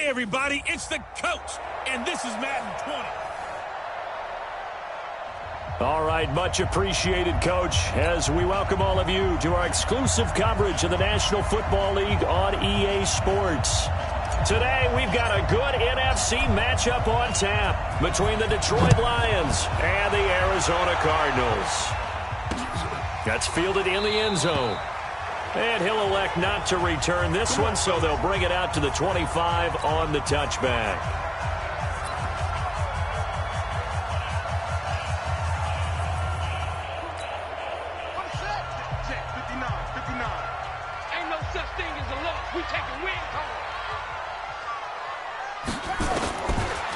Hey, everybody, it's the coach, and this is Madden 20. All right, much appreciated, Coach, as we welcome all of you to our exclusive coverage of the National Football League on EA Sports. Today, we've got a good NFC matchup on tap between the Detroit Lions and the Arizona Cardinals. That's fielded in the end zone. And he'll elect not to return this one, so they'll bring it out to the 25 on the touchback.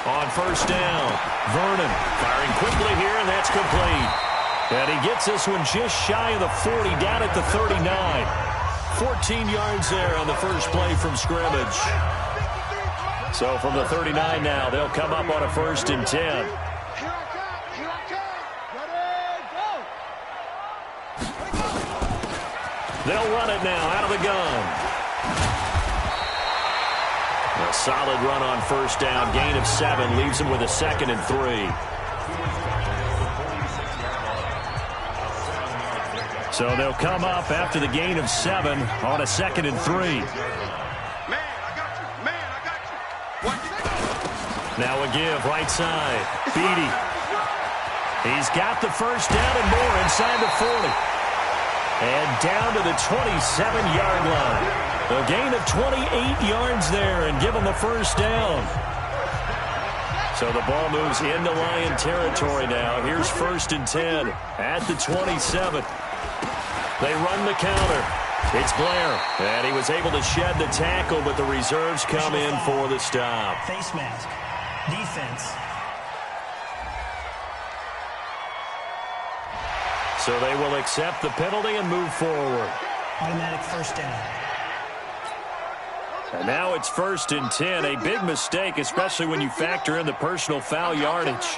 On first down, Vernon firing quickly here, and that's complete. And he gets this one just shy of the 40, down at the 39. 14 yards there on the first play from scrimmage. So from the 39 now, they'll come up on a 1st and 10. They'll run it now out of the gun. A solid run on first down. Gain of 7 leaves him with a 2nd and 3. So they'll come up after the gain of 7 on a 2nd and 3. Now a give right side. Beatty. He's got the first down and more inside the 40. And down to the 27-yard line. A gain of 28 yards there and give him a first down. So the ball moves into Lion territory now. Here's 1st and 10 at the 27. They run the counter. It's Blair. And he was able to shed the tackle, but the reserves come in for the stop. Face mask. Defense. So they will accept the penalty and move forward. Automatic first down. And now it's 1st and 10. A big mistake, especially when you factor in the personal foul yardage.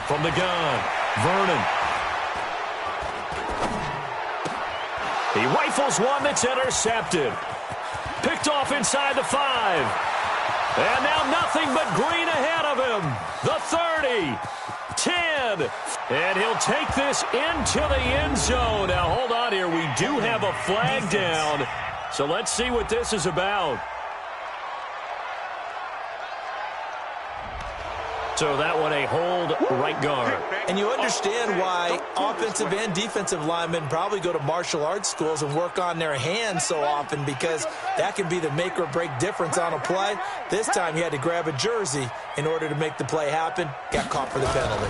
From the gun, Vernon. He rifles one that's intercepted. Picked off inside the 5. And now nothing but green ahead of him. The 30, 10. And he'll take this into the end zone. Now, hold on here. We do have a flag down. So let's see what this is about. So that one a hold right guard. And you understand why offensive and defensive linemen probably go to martial arts schools and work on their hands so often, because that can be the make or break difference on a play. This time he had to grab a jersey in order to make the play happen. Got caught for the penalty.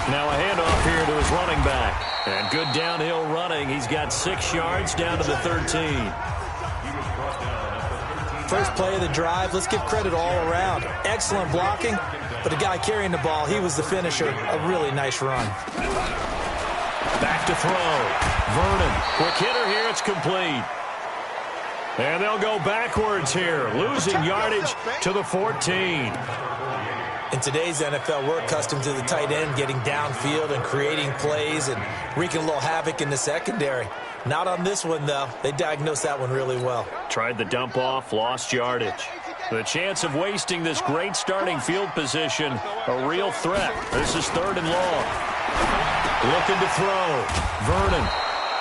Now a handoff here to his running back. And good downhill running. He's got 6 yards down to the 13. First play of the drive. Let's give credit all around. Excellent blocking. But the guy carrying the ball, he was the finisher. A really nice run. Back to throw. Vernon. Quick hitter here. It's complete. And they'll go backwards here. Losing yardage to the 14. In today's NFL, we're accustomed to the tight end getting downfield and creating plays and wreaking a little havoc in the secondary. Not on this one, though. They diagnosed that one really well. Tried the dump off, lost yardage. The chance of wasting this great starting field position, a real threat. This is 3rd and long. Looking to throw. Vernon.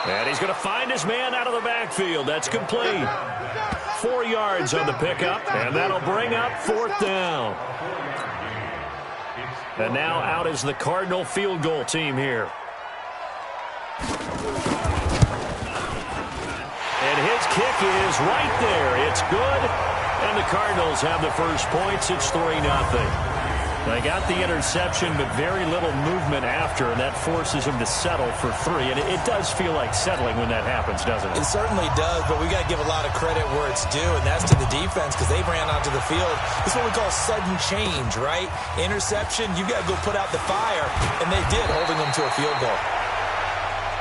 And he's going to find his man out of the backfield. That's complete. 4 yards on the pickup, and that'll bring up 4th down. And now out is the Cardinal field goal team here. And his kick is right there. It's good. And the Cardinals have the first points. It's 3-0. They got the interception, but very little movement after, and that forces him to settle for 3. And it does feel like settling when that happens, doesn't it? It certainly does, but we got to give a lot of credit where it's due, and that's to the defense, because they ran onto the field. This is what we call sudden change, right? Interception, you got to go put out the fire, and they did, holding them to a field goal.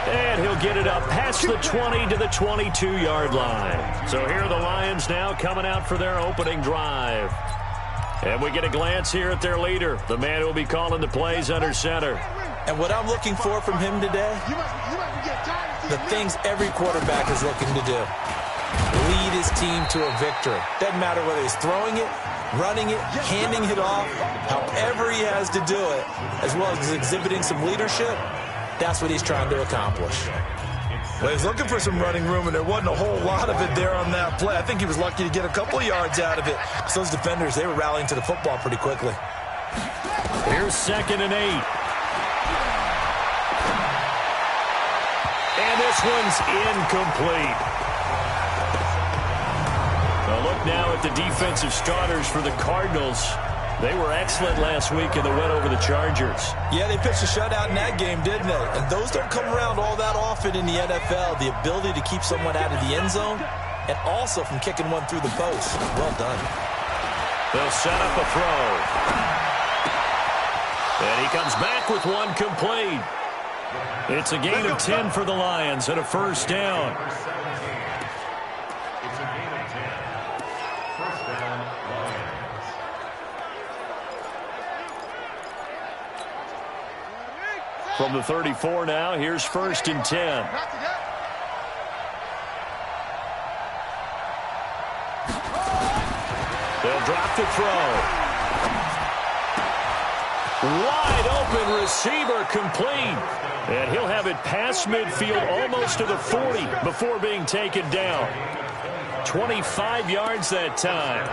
And he'll get it up past the 20 to the 22-yard line. So here are the Lions now coming out for their opening drive. And we get a glance here at their leader, the man who will be calling the plays under center. And what I'm looking for from him today, the things every quarterback is looking to do. Lead his team to a victory. Doesn't matter whether he's throwing it, running it, handing it off, however he has to do it, as well as exhibiting some leadership, that's what he's trying to accomplish. Well, he's looking for some running room, and there wasn't a whole lot of it there on that play. I think he was lucky to get a couple of yards out of it. So those defenders, they were rallying to the football pretty quickly. Here's 2nd and 8. And this one's incomplete. A look now at the defensive starters for the Cardinals. They were excellent last week in the win over the Chargers. Yeah, they pitched a shutout in that game, didn't they? And those don't come around all that often in the NFL. The ability to keep someone out of the end zone and also from kicking one through the post. Well done. They'll set up a throw. And he comes back with one complete. It's a gain of 10 for the Lions and a first down. From the 34 now, here's 1st and 10. They'll drop the throw. Wide open receiver complete. And he'll have it past midfield almost to the 40 before being taken down. 25 yards that time.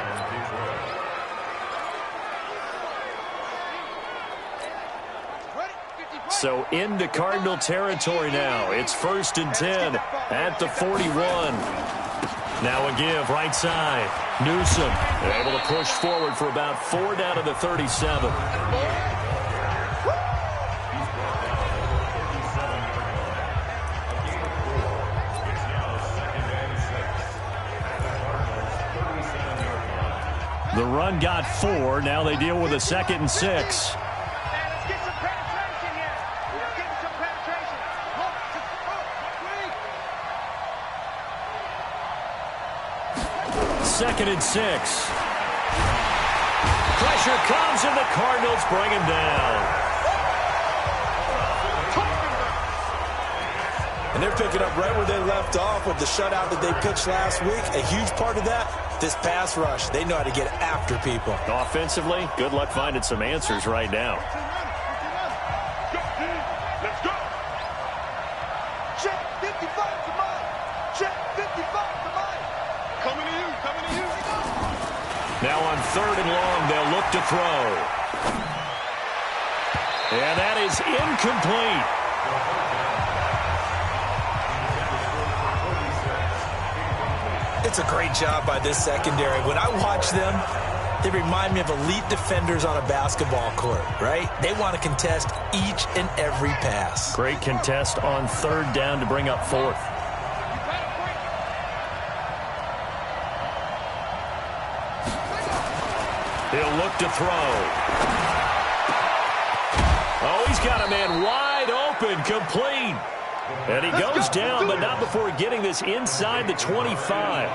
So into Cardinal territory now. It's 1st and 10 at the 41. Now a give right side. Newsom able to push forward for about 4 down to the 37. The run got 4. Now they deal with a 2nd and 6. Second and 6. Pressure comes, and the Cardinals bring him down. And they're picking up right where they left off with the shutout that they pitched last week. A huge part of that, this pass rush. They know how to get after people. Offensively, good luck finding some answers right now. Let's go. Check 55 to mine. Check 55 to mine. Coming to you. Coming to you. Now on 3rd and long, they'll look to throw. And that is incomplete. It's a great job by this secondary. When I watch them, they remind me of elite defenders on a basketball court, right? They want to contest each and every pass. Great contest on 3rd down to bring up 4th. He'll look to throw. Oh, he's got a man wide open, complete. And he goes down, but not before getting this inside the 25.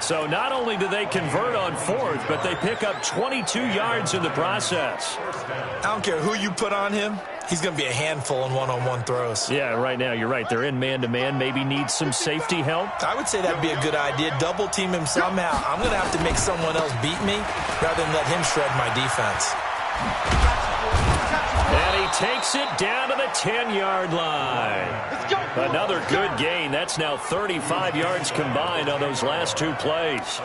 So not only do they convert on 4th, but they pick up 22 yards in the process. I don't care who you put on him. He's going to be a handful in one-on-one throws. Yeah, right now, you're right. They're in man-to-man. Maybe need some safety help. I would say that'd be a good idea. Double team him somehow. I'm going to have to make someone else beat me rather than let him shred my defense. And he takes it down to the 10-yard line. Another good gain. That's now 35 yards combined on those last 2 plays.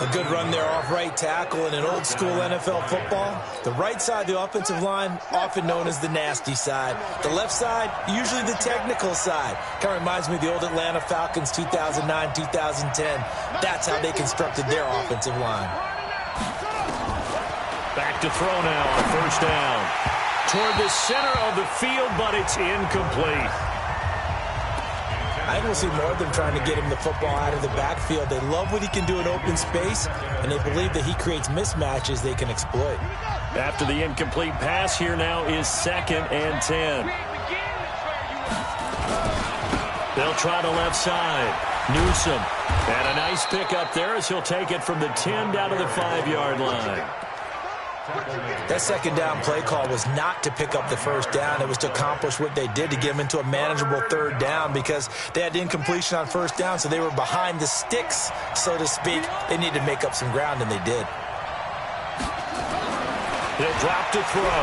A good run there off right tackle in an old-school NFL football. The right side of the offensive line, often known as the nasty side. The left side, usually the technical side. Kind of reminds me of the old Atlanta Falcons 2009, 2010. That's how they constructed their offensive line. Back to throw now on 1st down. Toward the center of the field, but it's incomplete. I think we'll see more of them trying to get him the football out of the backfield. They love what he can do in open space, and they believe that he creates mismatches they can exploit. After the incomplete pass, here now is 2nd and 10. They'll try the left side. Newsom. And a nice pick up there as he'll take it from the 10 down to the 5-yard line. That second down play call was not to pick up the first down. It was to accomplish what they did, to get them into a manageable third down, because they had incompletion on first down, so they were behind the sticks, so to speak. They needed to make up some ground, and they did. He'll drop to throw.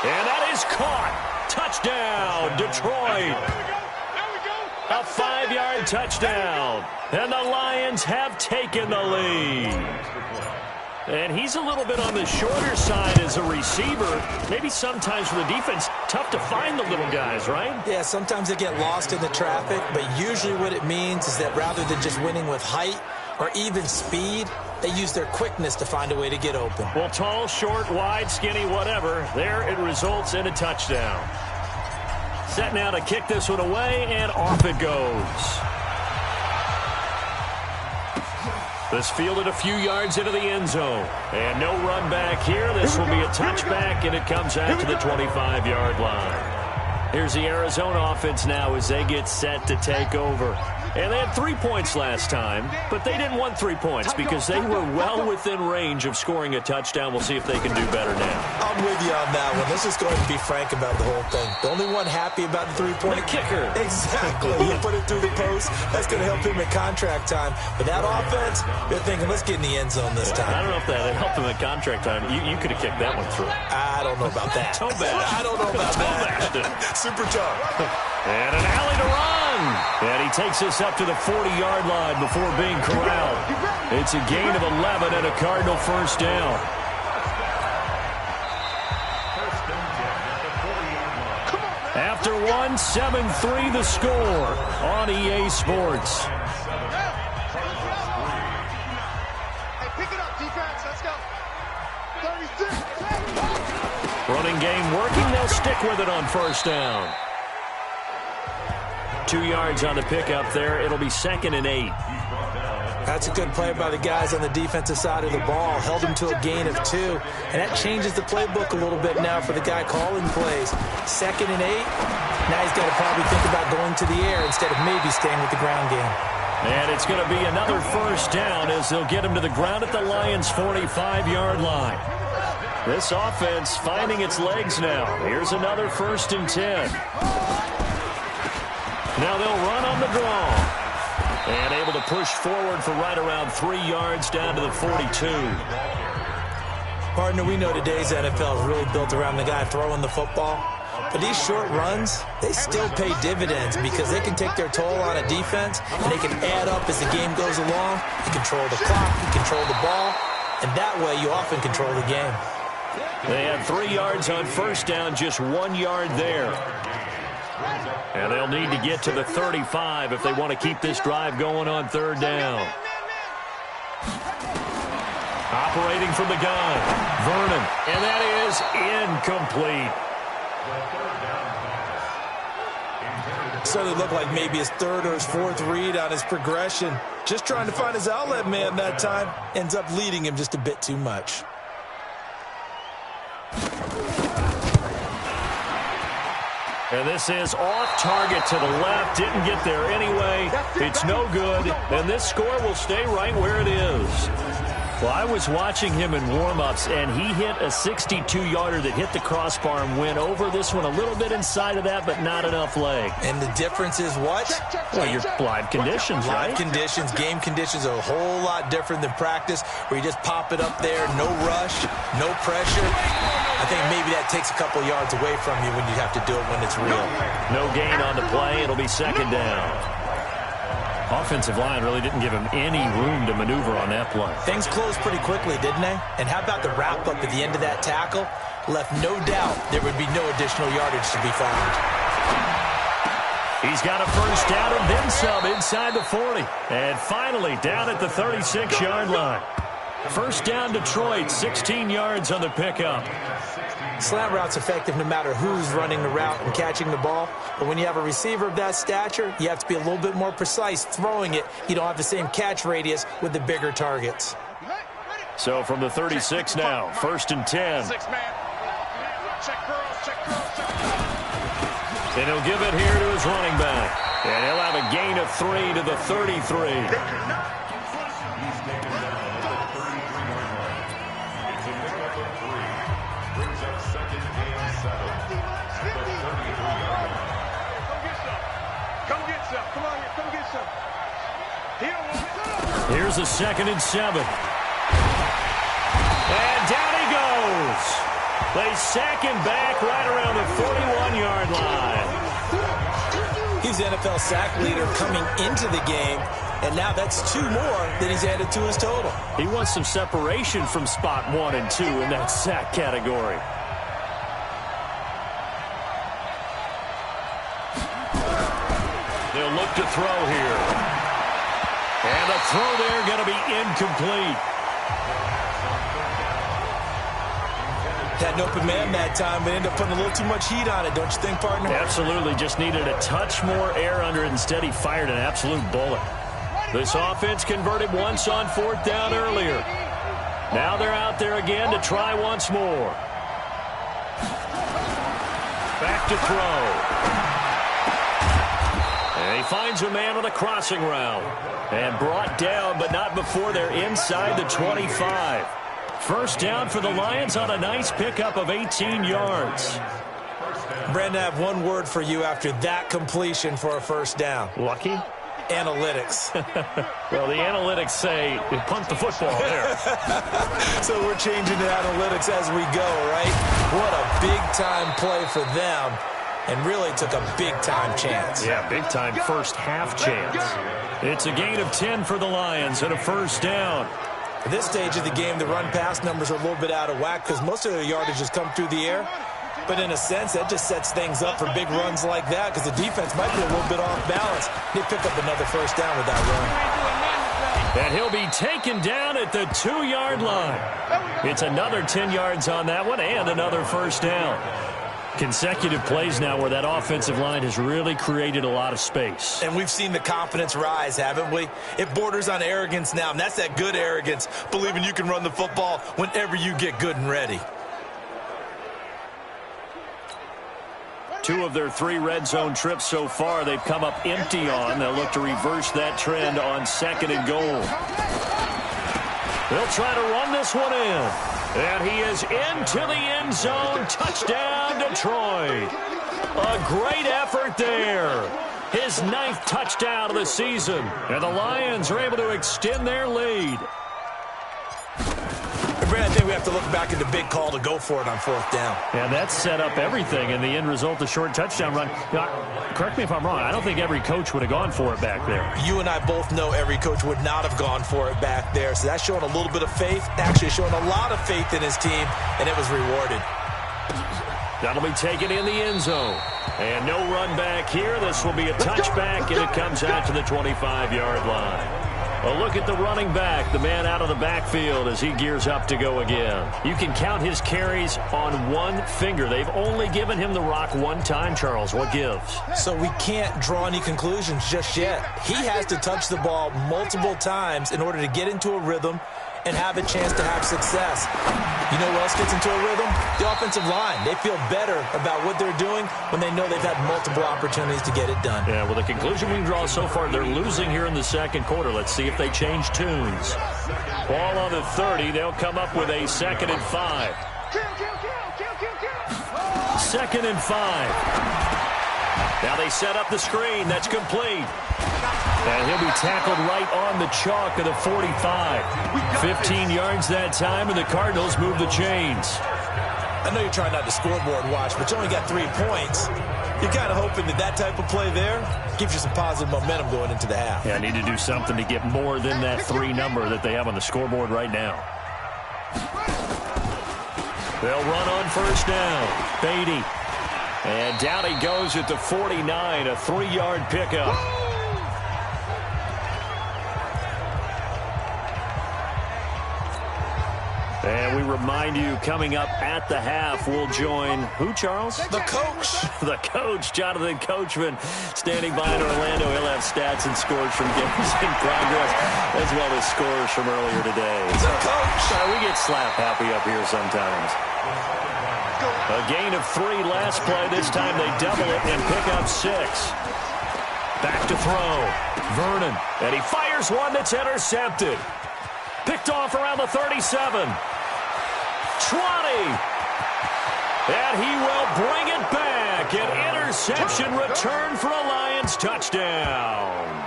And that is caught. Touchdown, Detroit. A 5-yard touchdown. And the Lions have taken the lead. And he's a little bit on the shorter side as a receiver. Maybe sometimes for the defense, tough to find the little guys, right? Yeah, sometimes they get lost in the traffic, but usually what it means is that rather than just winning with height or even speed, they use their quickness to find a way to get open. Well, tall, short, wide, skinny, whatever, there it results in a touchdown. Set now to kick this one away, and off it goes. This fielded a few yards into the end zone. And no run back here. This will be a touchback, and it comes out to the 25-yard line. Here's the Arizona offense now as they get set to take over. And they had 3 points last time, but they didn't want 3 points because they were well within range of scoring a touchdown. We'll see if they can do better now. I'm with you on that one. Let's just go ahead and be frank about the whole thing. The only one happy about the 3-point kicker. Exactly. You put it through the post. That's going to help him at contract time. But that offense, they're thinking, let's get in the end zone this time. I don't know if that helped him at contract time. You could have kicked that one through. I don't know about that. Toe bash. I don't know about that. Super tough. And an alley to run. And he takes us up to the 40-yard line before being corralled. It's a gain of 11 and a Cardinal first down. After one, 7-3 the score on EA Sports. Hey, pick it up, defense. Let's go. 36. Running game working. They'll stick with it on first down. 2 yards on the pickup there. It'll be 2nd and 8. That's a good play by the guys on the defensive side of the ball. Held them to a gain of 2. And that changes the playbook a little bit now for the guy calling plays. 2nd and 8. Now he's got to probably think about going to the air instead of maybe staying with the ground game. And it's going to be another first down as they'll get him to the ground at the Lions' 45-yard line. This offense finding its legs now. Here's another 1st and 10. Now they'll run on the draw. And able to push forward for right around 3 yards down to the 42. Partner, we know today's NFL is really built around the guy throwing the football. But these short runs, they still pay dividends because they can take their toll on a defense, and they can add up as the game goes along. You control the clock, you control the ball, and that way you often control the game. They had 3 yards on first down, just 1 yard there. And they'll need to get to the 35 if they want to keep this drive going on third down. Operating from the gun, Vernon, and that is incomplete. So it looked like maybe his 3rd or his 4th read on his progression. Just trying to find his outlet man that time. Ends up leading him just a bit too much. And this is off target to the left. Didn't get there anyway. It's no good. And this score will stay right where it is. Well, I was watching him in warm-ups, and he hit a 62-yarder that hit the crossbar and went over. This one a little bit inside of that, but not enough leg. And the difference is what? Well, your live conditions, right? Live conditions, game conditions are a whole lot different than practice, where you just pop it up there, no rush, no pressure. I think maybe that takes a couple yards away from you when you have to do it when it's real. No gain on the play. It'll be 2nd down. Offensive line really didn't give him any room to maneuver on that play. Things closed pretty quickly, didn't they? And how about the wrap-up at the end of that tackle? Left no doubt there would be no additional yardage to be found. He's got a first down and then some inside the 40. And finally down at the 36-yard line. First down Detroit, 16 yards on the pickup. Slant route's effective no matter who's running the route and catching the ball. But when you have a receiver of that stature, you have to be a little bit more precise throwing it. You don't have the same catch radius with the bigger targets. So from the 36 now, 1st and 10. And he'll give it here to his running back. And he'll have a gain of 3 to the 33. Here's a 2nd and 7. And down he goes. They sack him back right around the 41-yard line. He's the NFL sack leader coming into the game, and now that's 2 more that he's added to his total. He wants some separation from spot 1 and 2 in that sack category. They'll look to throw here. And a throw there going to be incomplete. Had an open man that time, but ended up putting a little too much heat on it, don't you think, partner? Absolutely. Just needed a touch more air under it. Instead, he fired an absolute bullet. This offense converted once on 4th down earlier. Now they're out there again to try once more. Back to throw. And he finds a man on a crossing route. And brought down, but not before they're inside the 25. First down for the Lions on a nice pickup of 18 yards. Brandon, I have one word for you after that completion for a first down. Lucky? Analytics. Well, the analytics say punt the football there. So we're changing to analytics as we go, right? What a big-time play for them. And really took a big-time chance. Yeah, big-time first-half chance. It's a gain of 10 for the Lions and a first down. At this stage of the game, the run-pass numbers are a little bit out of whack because most of their yardage has come through the air. But in a sense, that just sets things up for big runs like that because the defense might be a little bit off balance. They pick up another first down with that run. And he'll be taken down at the 2-yard line. It's another 10 yards on that one and another first down. Consecutive plays now where that offensive line has really created a lot of space. And we've seen the confidence rise, haven't we? It borders on arrogance now, and that's that good arrogance, believing you can run the football whenever you get good and ready. 2 of their 3 red zone trips so far they've come up empty on. They'll look to reverse that trend on 2nd and goal. They'll try to run this one in. And he is into the end zone. Touchdown, Detroit. A great effort there. His 9th touchdown of the season. And the Lions are able to extend their lead. Brad, I think we have to look back at the big call to go for it on 4th down. Yeah, that set up everything in the end result, the short touchdown run. Now, correct me if I'm wrong. I don't think every coach would have gone for it back there. You and I both know every coach would not have gone for it back there. So that's showing a little bit of faith, actually showing a lot of faith in his team, and it was rewarded. That'll be taken in the end zone. And no run back here. This will be a touchback, and it comes out to the 25-yard line. A look at the running back, the man out of the backfield as he gears up to go again. You can count his carries on one finger. They've only given him the rock one time, Charles. What gives? So we can't draw any conclusions just yet. He has to touch the ball multiple times in order to get into a rhythm and have a chance to have success. You know who else gets into a rhythm? The offensive line. They feel better about what they're doing when they know they've had multiple opportunities to get it done. Yeah, well, the conclusion we can draw so far, they're losing here in the 2nd quarter. Let's see if they change tunes. Ball on the 30. They'll come up with a 2nd and 5. 2nd and 5. Now they set up the screen. That's complete. And he'll be tackled right on the chalk of the 45. 15 yards that time, and the Cardinals move the chains. I know you're trying not to scoreboard watch, but you only got 3 points. You're kind of hoping that that type of play there gives you some positive momentum going into the half. Yeah, I need to do something to get more than that 3 number that they have on the scoreboard right now. They'll run on first down. Beatty. And down he goes at the 49, a 3-yard pickup. And we remind you, coming up at the half, we'll join who, Charles? The coach. The coach, Jonathan Coachman, standing by in Orlando. He'll have stats and scores from games in progress, as well as scores from earlier today. The coach. We get slap happy up here sometimes. A gain of 3 last play. This time they double it and pick up 6. Back to throw. Vernon. And he fires one that's intercepted. Picked off around the 37. 20. And he will bring it back. An interception return for a Lions touchdown.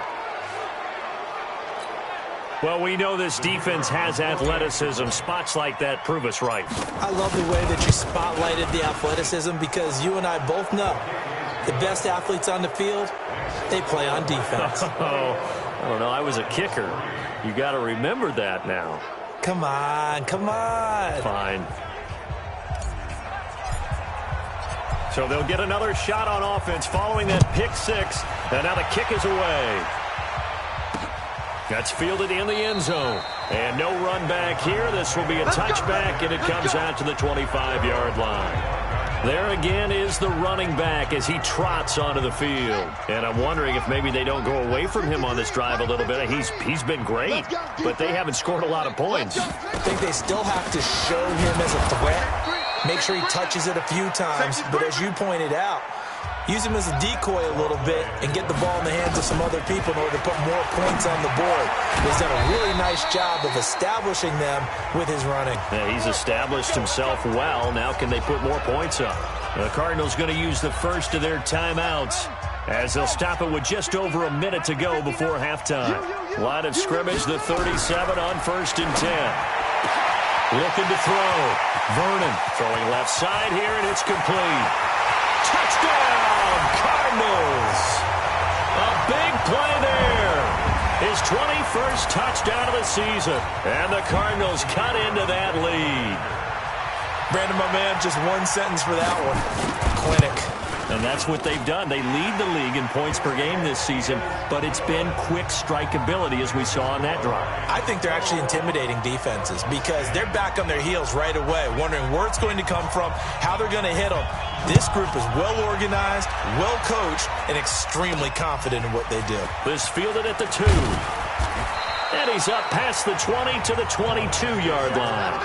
Well, we know this defense has athleticism. Spots like that prove us right. I love the way that you spotlighted the athleticism because you and I both know the best athletes on the field, they play on defense. I don't know. I was a kicker. You got to remember that now. Come on, come on. Fine. So they'll get another shot on offense following that pick six. And now the kick is away. That's fielded in the end zone. And no run back here. This will be a touchback, and it comes out to the 25-yard line. There again is the running back as he trots onto the field. And I'm wondering if maybe they don't go away from him on this drive a little bit. He's been great, but they haven't scored a lot of points. I think they still have to show him as a threat. Make sure he touches it a few times. But as you pointed out, use him as a decoy a little bit and get the ball in the hands of some other people in order to put more points on the board. He's done a really nice job of establishing them with his running. Yeah, he's established himself well. Now can they put more points up? The Cardinals going to use the first of their timeouts as they'll stop it with just over a minute to go before halftime. Line of scrimmage, the 37 on 1st and 10. Looking to throw. Vernon throwing left side here, and it's complete. Touchdown, Cardinals! A big play there. His 21st touchdown of the season. And the Cardinals cut into that lead. Brandon, my man, just one sentence for that one. Clinic. And that's what they've done. They lead the league in points per game this season, but it's been quick strikeability as we saw on that drive. I think they're actually intimidating defenses because they're back on their heels right away, wondering where it's going to come from, how they're going to hit them. This group is well organized, well coached, and extremely confident in what they do. This fielded at the 2. And he's up past the 20 to the 22-yard line.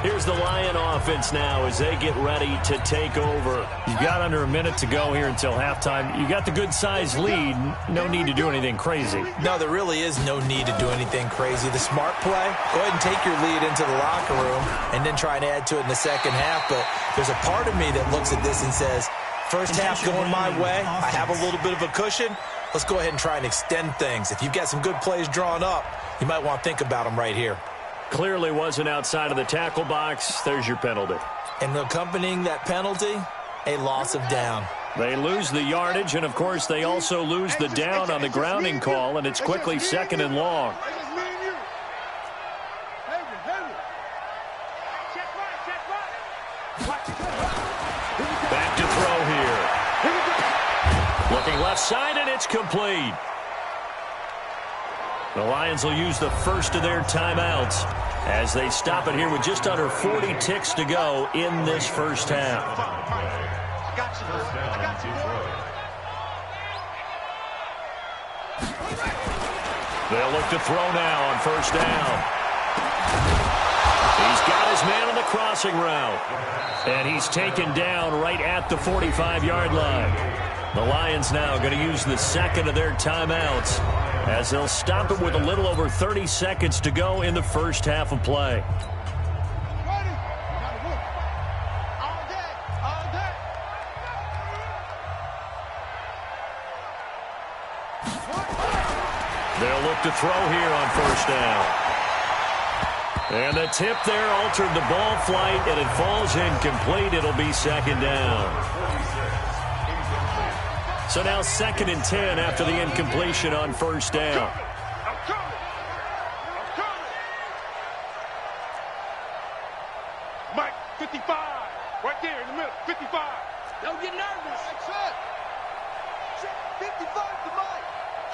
Here's the Lion offense now as they get ready to take over. You've got under a minute to go here until halftime. You got the good-sized lead. No need to do anything crazy. No, there really is no need to do anything crazy. The smart play, go ahead and take your lead into the locker room and then try and add to it in the second half. But there's a part of me that looks at this and says, first half going my way, I have a little bit of a cushion. Let's go ahead and try and extend things. If you've got some good plays drawn up, you might want to think about them right here. Clearly wasn't outside of the tackle box. There's your penalty. And accompanying that penalty, a loss of down. They lose the yardage, and, of course, they also lose the down on the grounding call, and it's quickly 2nd and long. Back to throw here. Looking left side, and it's complete. The Lions will use the first of their timeouts as they stop it here with just under 40 ticks to go in this first half. They'll look to throw now on 1st down. He's got his man on the crossing route. And he's taken down right at the 45-yard line. The Lions now going to use the second of their timeouts as they'll stop it with a little over 30 seconds to go in the first half of play. They'll look to throw here on 1st down. And the tip there altered the ball flight, and it falls incomplete. It'll be 2nd down. So now 2nd and 10 after the incompletion on 1st down. Mike, 55. Right there in the middle, 55. Don't get nervous. Check. Check 55 to Mike.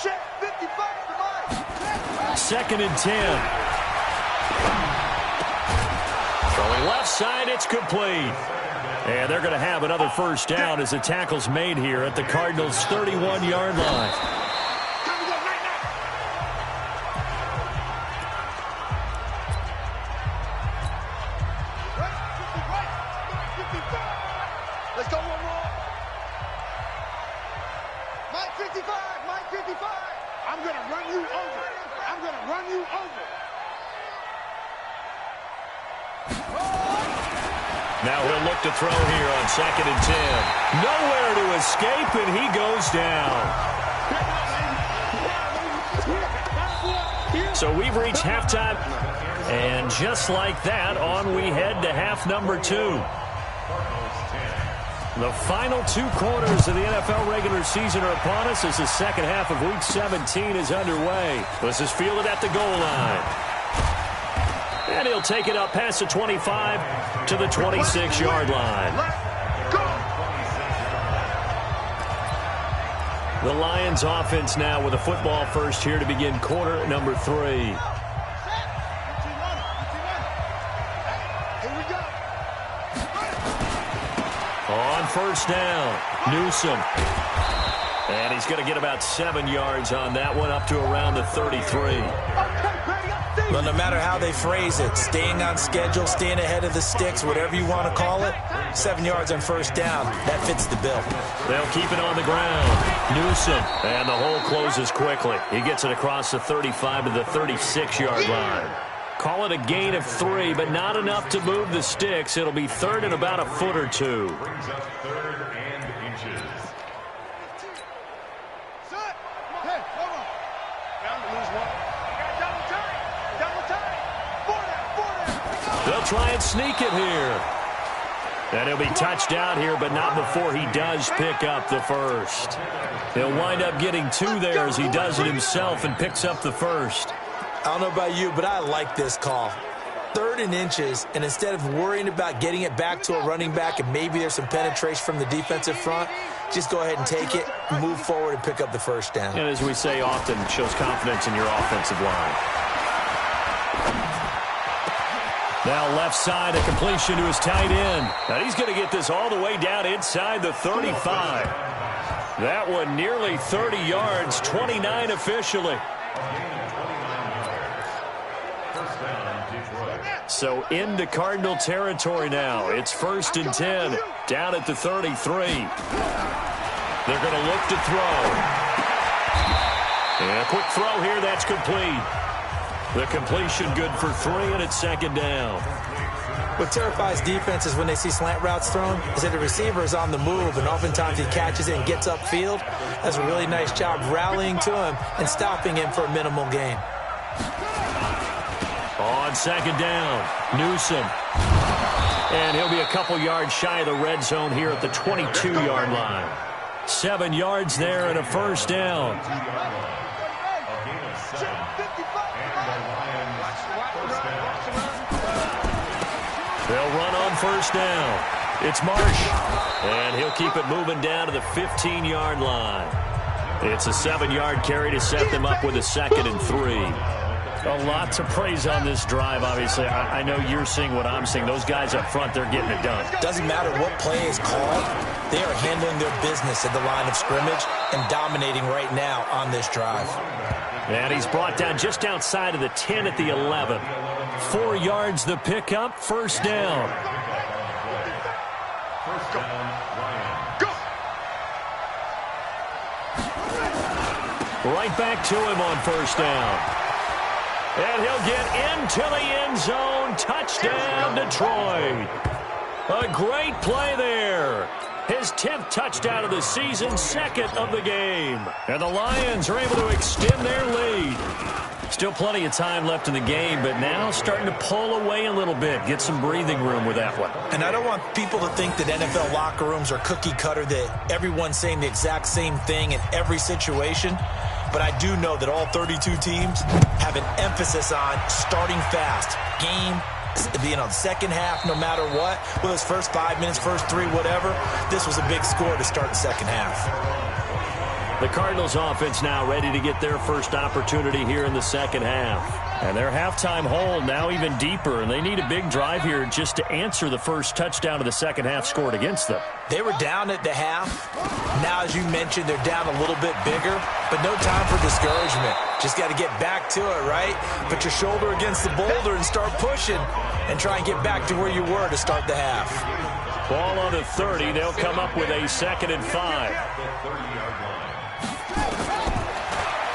Check 55 to Mike. 2nd and 10. Throwing left side, it's complete. And they're going to have another 1st down as the tackle's made here at the Cardinals' 31-yard line. Let's go one more. Mike 55, Mike 55. I'm going to run you over. I'm going to run you over. Now he'll look to throw here on 2nd and 10. Nowhere to escape, and he goes down. So we've reached halftime, and just like that, on we head to half number 2. The final 2 quarters of the NFL regular season are upon us as the second half of Week 17 is underway. This is fielded at the goal line. And he'll take it up past the 25 to the 26-yard line. The Lions offense now with a football first here to begin quarter number 3. On first down, Newsom. And he's going to get about 7 yards on that one, up to around the 33. Well, no matter how they phrase it, staying on schedule, staying ahead of the sticks, whatever you want to call it, 7 yards on first down, that fits the bill. They'll keep it on the ground. Newsom, and the hole closes quickly. He gets it across the 35 to the 36-yard line. Call it a gain of 3, but not enough to move the sticks. It'll be third and about a foot or 2. Brings up 3rd and inches. Hey, come on. Down to lose one. They'll try and sneak it here. And he'll be touched out here, but not before he does pick up the first. He'll wind up getting 2 there as he does it himself and picks up the first. I don't know about you, but I like this call. 3rd and inches, and instead of worrying about getting it back to a running back and maybe there's some penetration from the defensive front, just go ahead and take it, move forward, and pick up the first down. And as we say often, it shows confidence in your offensive line. Now left side, a completion to his tight end. And he's going to get this all the way down inside the 35. That one nearly 30 yards, 29 officially. So into Cardinal territory now. It's 1st and 10, down at the 33. They're going to look to throw. And a quick throw here, that's complete. The completion good for 3, and it's 2nd down. What terrifies defenses when they see slant routes thrown is that the receiver is on the move, and oftentimes he catches it and gets upfield. Does a really nice job rallying to him and stopping him for a minimal gain. On 2nd down, Newsom. And he'll be a couple yards shy of the red zone here at the 22-yard line. 7 yards there and a first down. They'll run on first down. It's Marsh. And he'll keep it moving down to the 15-yard line. It's a 7-yard carry to set them up with a 2nd and 3. A lot to praise on this drive, obviously. I know you're seeing what I'm seeing. Those guys up front, they're getting it done. Doesn't matter what play is called. They are handling their business at the line of scrimmage and dominating right now on this drive. And he's brought down just outside of the 10 at the 11. 4 yards the pickup, first down. First down, Ryan. Go! Right back to him on first down. And he'll get into the end zone. Touchdown, Detroit. A great play there. His 10th touchdown of the season, 2nd of the game. And the Lions are able to extend their lead. Still plenty of time left in the game, but now starting to pull away a little bit. Get some breathing room with that one. And I don't want people to think that NFL locker rooms are cookie cutter, that everyone's saying the exact same thing in every situation. But I do know that all 32 teams have an emphasis on starting fast. Game, second half, no matter what. Whether it's first 5 minutes, first 3, whatever. This was a big score to start the second half. The Cardinals offense now ready to get their first opportunity here in the second half. And their halftime hole now even deeper, and they need a big drive here just to answer the first touchdown of the second half scored against them. They were down at the half. Now, as you mentioned, they're down a little bit bigger, but no time for discouragement. Just got to get back to it, right? Put your shoulder against the boulder and start pushing and try and get back to where you were to start the half. Ball on the 30. They'll come up with a 2nd and 5.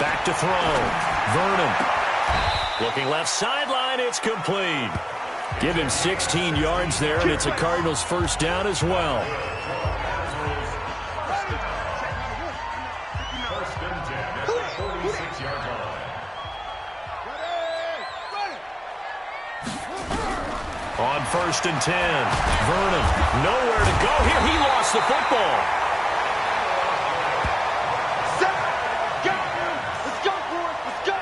Back to throw. Vernon. Looking left sideline, it's complete. Give him 16 yards there, and it's a Cardinals first down as well. On 1st and 10, Vernon, nowhere to go here. He lost the football. Let's go for it. Let's go.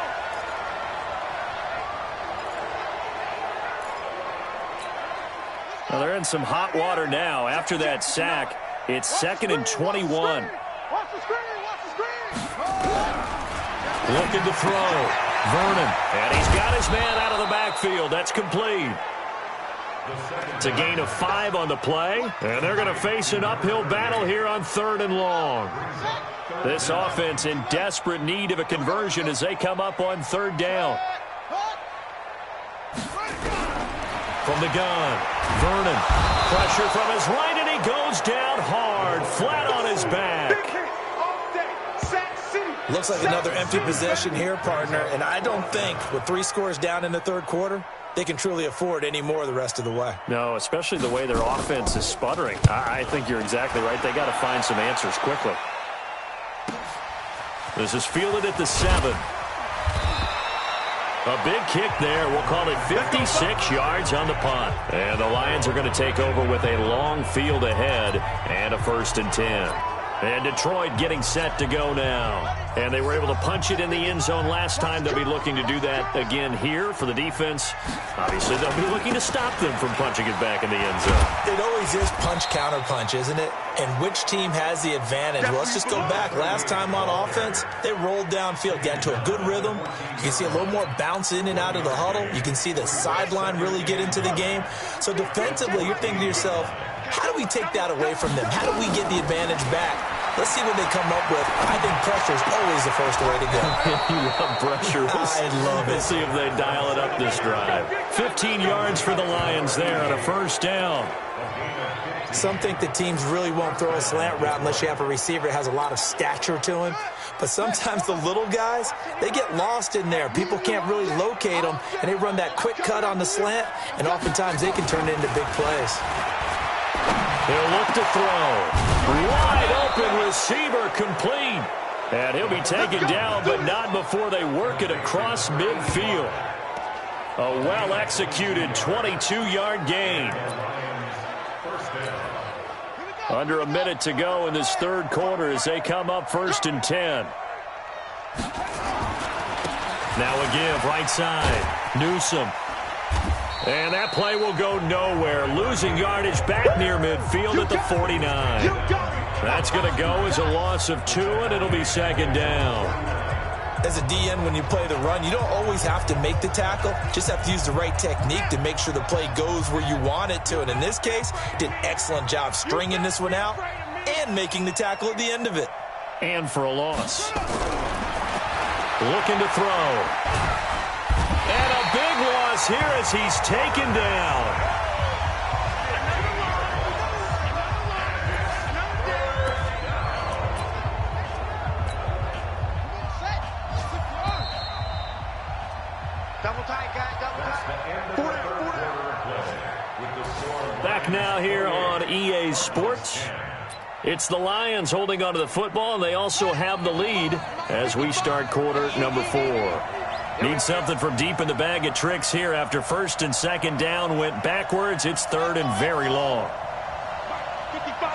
Well, they're in some hot water now. After that sack, it's 2nd and 21. Watch the screen. Watch the screen. Looking to throw. Vernon, and he's got his man out of the backfield. That's complete. It's a gain of 5 on the play, and they're going to face an uphill battle here on 3rd and long. This offense in desperate need of a conversion as they come up on 3rd down. From the gun, Vernon, pressure from his right, and he goes down hard, flat on his back. Looks like another empty possession here, partner, and I don't think with 3 scores down in the 3rd quarter, they can truly afford any more the rest of the way. No, especially the way their offense is sputtering. I think you're exactly right. They got to find some answers quickly. This is fielded at the 7. A big kick there. We'll call it 56 yards on the punt. And the Lions are going to take over with a long field ahead and a 1st and 10. And Detroit getting set to go now. And they were able to punch it in the end zone last time. They'll be looking to do that again here for the defense. Obviously, they'll be looking to stop them from punching it back in the end zone. It always is punch-counter-punch, isn't it? And which team has the advantage? Well, let's just go back. Last time on offense, they rolled downfield, got into a good rhythm. You can see a little more bounce in and out of the huddle. You can see the sideline really get into the game. So defensively, you're thinking to yourself, how do we take that away from them? How do we get the advantage back? Let's see what they come up with. I think pressure is always the first way to go. You love pressure. I love it. Let's see if they dial it up this drive. 15 yards for the Lions there on a 1st down. Some think the teams really won't throw a slant route unless you have a receiver that has a lot of stature to him. But sometimes the little guys, they get lost in there. People can't really locate them, and they run that quick cut on the slant, and oftentimes they can turn it into big plays. He'll look to throw. Wide open receiver complete. And he'll be taken down, but not before they work it across midfield. A well-executed 22-yard gain. Under a minute to go in this 3rd quarter as they come up 1st and 10. Now a give right side. Newsome. And that play will go nowhere. Losing yardage back near midfield at the 49. That's going to go as a loss of 2, and it'll be 2nd down. As a DN, when you play the run, you don't always have to make the tackle. Just have to use the right technique to make sure the play goes where you want it to. And in this case, did an excellent job stringing this one out and making the tackle at the end of it. And for a loss. Looking to throw. And a big loss here as he's taken down. Double tight, guys. Double tight. Back now here on EA Sports. It's the Lions holding onto the football, and they also have the lead as we start quarter number 4. Need something from deep in the bag of tricks here after 1st and 2nd down went backwards. It's 3rd and very long. 55.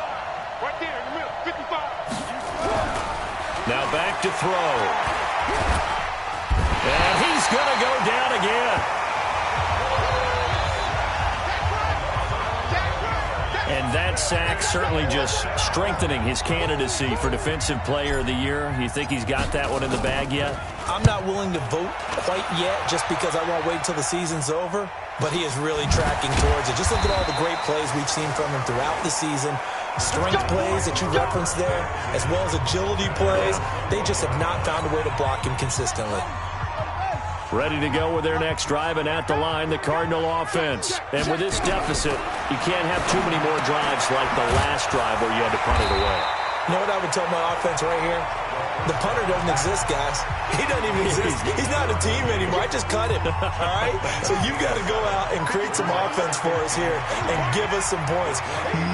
Right there in the middle. 55. Now back to throw. And he's going to go down again. And that sack certainly just strengthening his candidacy for Defensive Player of the Year. You think he's got that one in the bag yet? I'm not willing to vote quite yet just because I won't wait until the season's over, but he is really tracking towards it. Just look at all the great plays we've seen from him throughout the season. Strength plays that you referenced there, as well as agility plays. They just have not found a way to block him consistently. Ready to go with their next drive, and at the line, the Cardinal offense. And with this deficit, you can't have too many more drives like the last drive where you had to punt it away. You know what I would tell my offense right here? The punter doesn't exist, guys. He doesn't even exist. He's not a team anymore. I just cut him, all right? So you've got to go out and create some offense for us here and give us some points.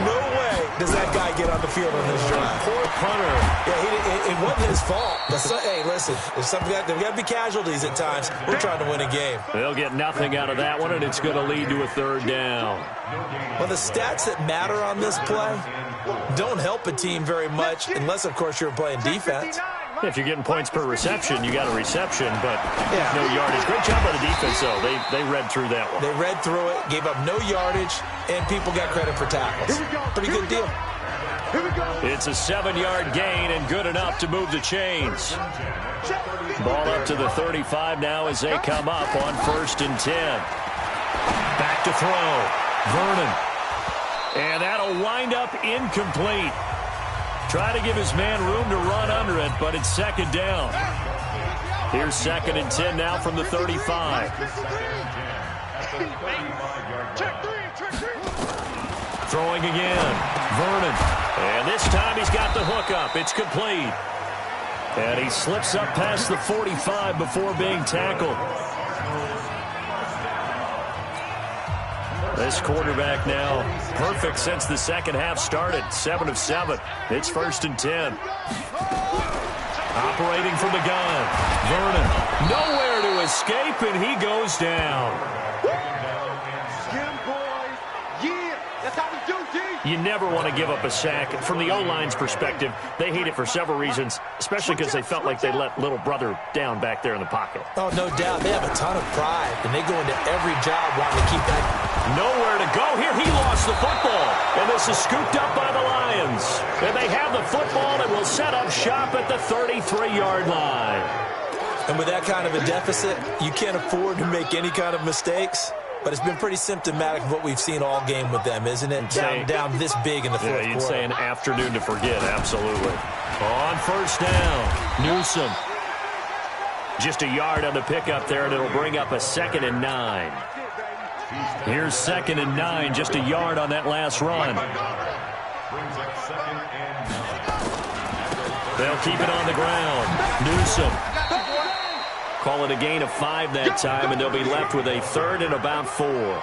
No way does that guy get on the field on this drive. Poor punter. Yeah, it wasn't his fault. But hey, listen, there's got to be casualties at times. We're trying to win a game. They'll get nothing out of that one, and it's going to lead to a third down. Well, the stats that matter on this play don't help a team very much unless, of course, you're playing defense. If you're getting points per reception, you got a reception, but no yardage. Great job by the defense, though. They read through that one. They read through it, gave up no yardage, and people got credit for tackles. Pretty good deal. It's a 7-yard gain and good enough to move the chains. Ball up to the 35 now as they come up on 1st and 10. Back to throw. Vernon. And that'll wind up incomplete. Try to give his man room to run under it, but it's 2nd down. Here's 2nd and 10 now from the 35. Throwing again. Vernon. And this time he's got the hook up. It's complete. And he slips up past the 45 before being tackled. This quarterback now perfect since the second half started. 7 of 7. It's 1st and 10. Operating from the gun. Vernon. Nowhere to escape, and he goes down. You never want to give up a sack. From the O-line's perspective, they hate it for several reasons, especially because they felt like they let little brother down back there in the pocket. Oh, no doubt. They have a ton of pride, and they go into every job wanting to keep that. Nowhere to go. Here he lost the football, and this is scooped up by the Lions. And they have the football and will set up shop at the 33-yard line. And with that kind of a deficit, you can't afford to make any kind of mistakes. But it's been pretty symptomatic of what we've seen all game with them, isn't it? Down this big in the fourth quarter. You'd say an afternoon to forget, absolutely. On 1st down, Newsom. Just a yard on the pickup there, and it'll bring up a 2nd and 9. Here's 2nd and 9, just a yard on that last run. They'll keep it on the ground. Newsom. Call it a gain of 5 that time, and they'll be left with a 3rd and about 4.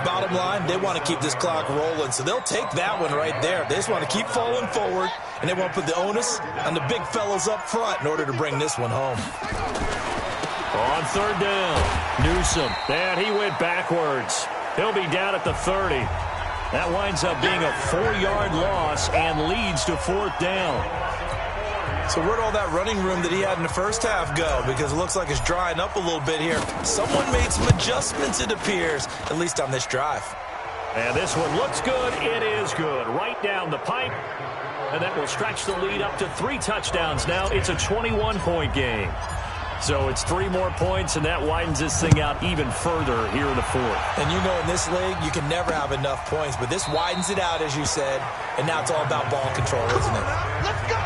Bottom line, they want to keep this clock rolling, so they'll take that one right there. They just want to keep falling forward, and they want to put the onus on the big fellas up front in order to bring this one home. On 3rd down, Newsom. And he went backwards. He'll be down at the 30. That winds up being a 4-yard loss and leads to 4th down. So where'd all that running room that he had in the first half go? Because it looks like it's drying up a little bit here. Someone made some adjustments, it appears, at least on this drive. And this one looks good. It is good. Right down the pipe. And that will stretch the lead up to 3 touchdowns now. It's a 21-point game. So it's 3 more points, and that widens this thing out even further here in the 4th. And you know in this league, you can never have enough points. But this widens it out, as you said. And now it's all about ball control, isn't it? Let's go!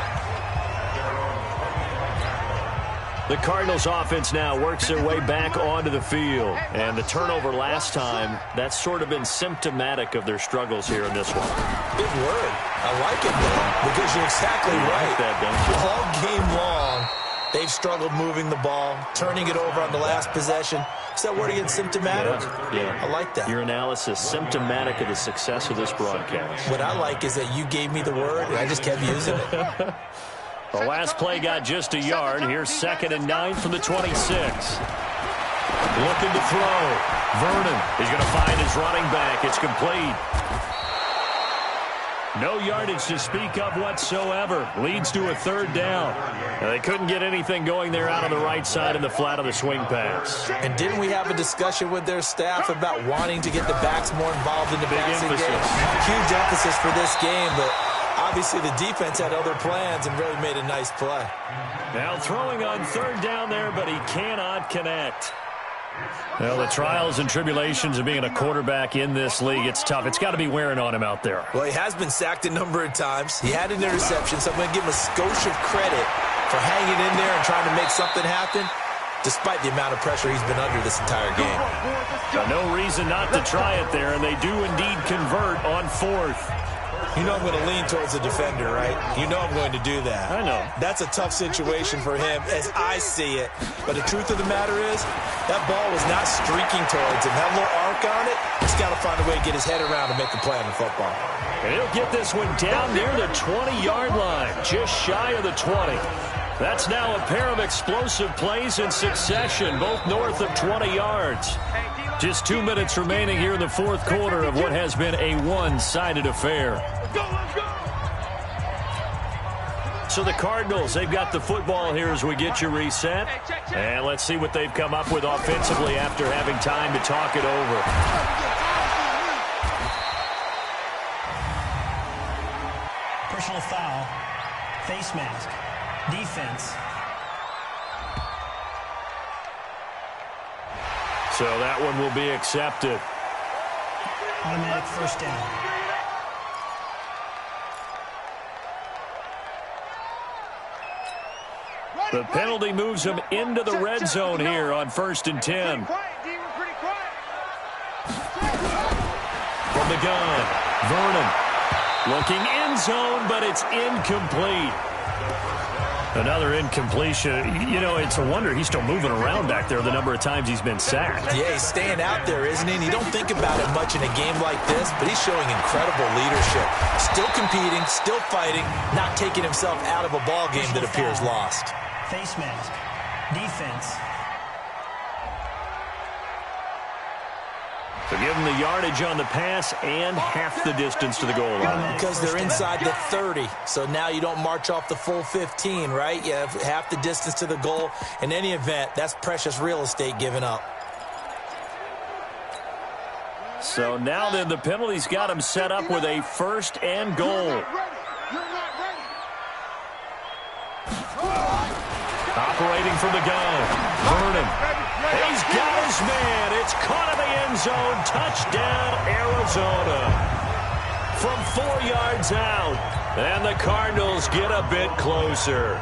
The Cardinals offense now works their way back onto the field. And the turnover last time, that's sort of been symptomatic of their struggles here in this one. Big word. I like it, though, because you're exactly right. Like that, don't you? All game long, they've struggled moving the ball, turning it over on the last possession. Is that word again, symptomatic? Yeah. I like that. Your analysis, symptomatic of the success of this broadcast. What I like is that you gave me the word, and I just kept using it. The last play got just a yard. Here's 2nd and 9 from the 26. Looking to throw. Vernon is going to find his running back. It's complete. No yardage to speak of whatsoever. Leads to a 3rd down. Now, they couldn't get anything going there out on the right side in the flat of the swing pass. And didn't we have a discussion with their staff about wanting to get the backs more involved in the passing game? Huge emphasis for this game, but obviously the defense had other plans and really made a nice play. Now throwing on 3rd down there, but he cannot connect. Well, the trials and tribulations of being a quarterback in this league, it's tough. It's got to be wearing on him out there. Well, he has been sacked a number of times. He had an interception, so I'm going to give him a skosh of credit for hanging in there and trying to make something happen, despite the amount of pressure he's been under this entire game. No reason not to try it there, and they do indeed convert on 4th. You know I'm going to lean towards the defender, right? You know I'm going to do that. I know. That's a tough situation for him as I see it. But the truth of the matter is, that ball was not streaking towards him. That little arc on it, he's got to find a way to get his head around and make a play on the football. And he'll get this one down near the 20-yard line, just shy of the 20. That's now a pair of explosive plays in succession, both north of 20 yards. Just 2 minutes remaining here in the fourth quarter of what has been a one-sided affair. So the Cardinals, they've got the football here as we get you reset. And let's see what they've come up with offensively after having time to talk it over. Personal foul. Face mask. Defense. So that one will be accepted. Automatic first down. The penalty moves him into the red zone here on 1st and 10. From the gun, Vernon looking end zone, but it's incomplete. Another incompletion. You know, it's a wonder he's still moving around back there the number of times he's been sacked. Yeah, he's staying out there, isn't he? And you don't think about it much in a game like this, but he's showing incredible leadership. Still competing, still fighting, not taking himself out of a ball game that appears lost. Face mask. Defense. So give them the yardage on the pass and half the distance to the goal line. Because they're inside the 30, so now you don't march off the full 15, right? You have half the distance to the goal. In any event, that's precious real estate given up. So now then the penalty's got him set up with a 1st and goal. Operating from the gun, Vernon. He's got his man. It's caught in the end zone. Touchdown, Arizona. From 4 yards out. And the Cardinals get a bit closer.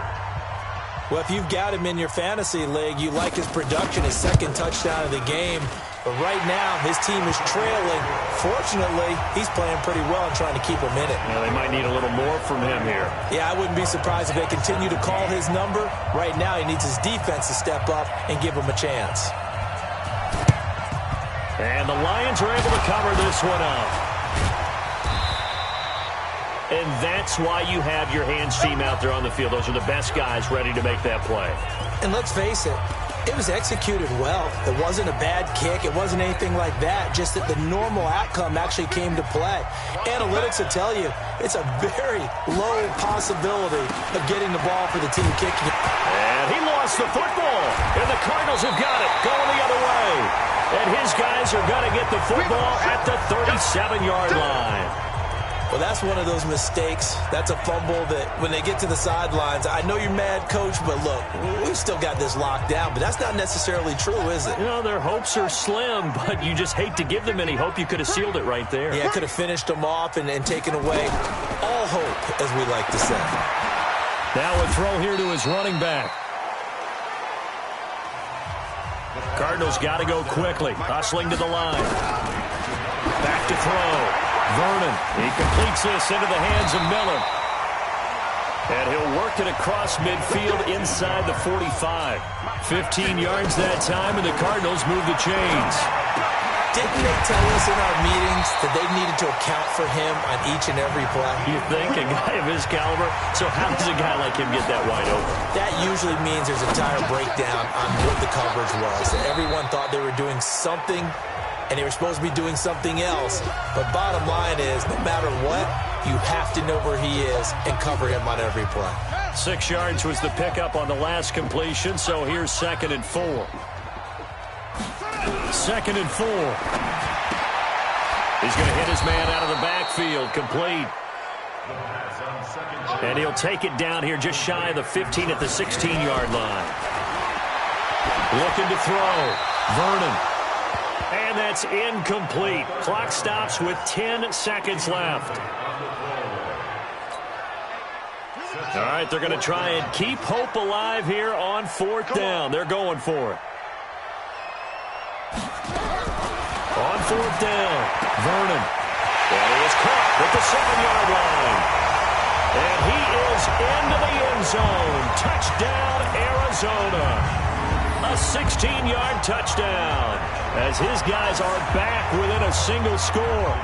Well, if you've got him in your fantasy league, you like his production, his 2nd touchdown of the game. But right now, his team is trailing. Fortunately, he's playing pretty well and trying to keep him in it. Yeah, they might need a little more from him here. Yeah, I wouldn't be surprised if they continue to call his number. Right now, he needs his defense to step up and give him a chance. And the Lions are able to cover this one up. And that's why you have your hands team out there on the field. Those are the best guys ready to make that play. And let's face it, it was executed well. It wasn't a bad kick. It wasn't anything like that. Just that the normal outcome actually came to play. Analytics will tell you it's a very low possibility of getting the ball for the team kicking it. And he lost the football. And the Cardinals have got it going the other way. And his guys are going to get the football at the 37-yard line. Well, that's one of those mistakes. That's a fumble that when they get to the sidelines, I know you're mad, Coach, but look, we've still got this locked down. But that's not necessarily true, is it? You know, their hopes are slim, but you just hate to give them any hope. You could have sealed it right there. Yeah, could have finished them off and taken away all hope, as we like to say. Now a throw here to his running back. Cardinals got to go quickly, hustling to the line. Back to throw. Vernon, he completes this into the hands of Miller. And he'll work it across midfield inside the 45. 15 yards that time, and the Cardinals move the chains. Didn't they tell us in our meetings that they needed to account for him on each and every play? You think? A guy of his caliber? So how does a guy like him get that wide open? That usually means there's a tire breakdown on what the coverage was. Everyone thought they were doing something, and they were supposed to be doing something else. But bottom line is, no matter what, you have to know where he is and cover him on every play. 6 yards was the pickup on the last completion, so here's 2nd and 4. 2nd and 4. He's going to hit his man out of the backfield, complete. And he'll take it down here just shy of the 15 at the 16-yard line. Looking to throw. Vernon. And that's incomplete. Clock stops with 10 seconds left. All right, they're going to try and keep hope alive here on 4th down. They're going for it. On 4th down, Vernon. And he is caught. at the 7-yard line. And he is into the end zone. Touchdown, Arizona. A 16-yard touchdown as his guys are back within a single score.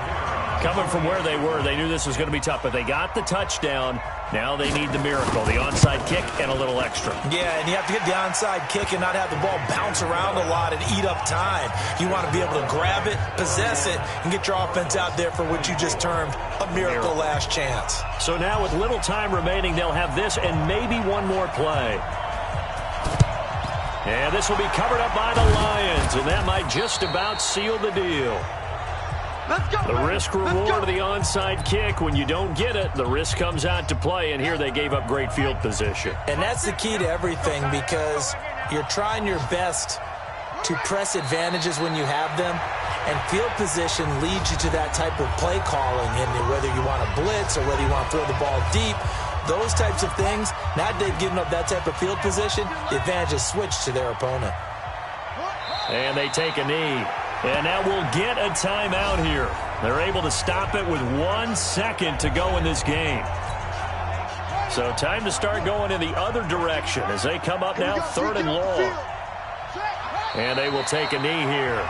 Coming from where they were, they knew this was going to be tough, but they got the touchdown. Now they need the miracle, the onside kick and a little extra. Yeah, and you have to get the onside kick and not have the ball bounce around a lot and eat up time. You want to be able to grab it, possess it, and get your offense out there for what you just termed a miracle last chance. So now with little time remaining, they'll have this and maybe one more play. And this will be covered up by the Lions, and that might just about seal the deal. The risk-reward of the onside kick, when you don't get it, the risk comes out to play, and here they gave up great field position. And that's the key to everything, because you're trying your best to press advantages when you have them, and field position leads you to that type of play calling, and whether you want to blitz or whether you want to throw the ball deep, those types of things, now they've given up that type of field position, the advantage is switched to their opponent. And they take a knee. And now we'll get a timeout here. They're able to stop it with 1 second to go in this game. So time to start going in the other direction as they come up now 3rd and long. And they will take a knee here.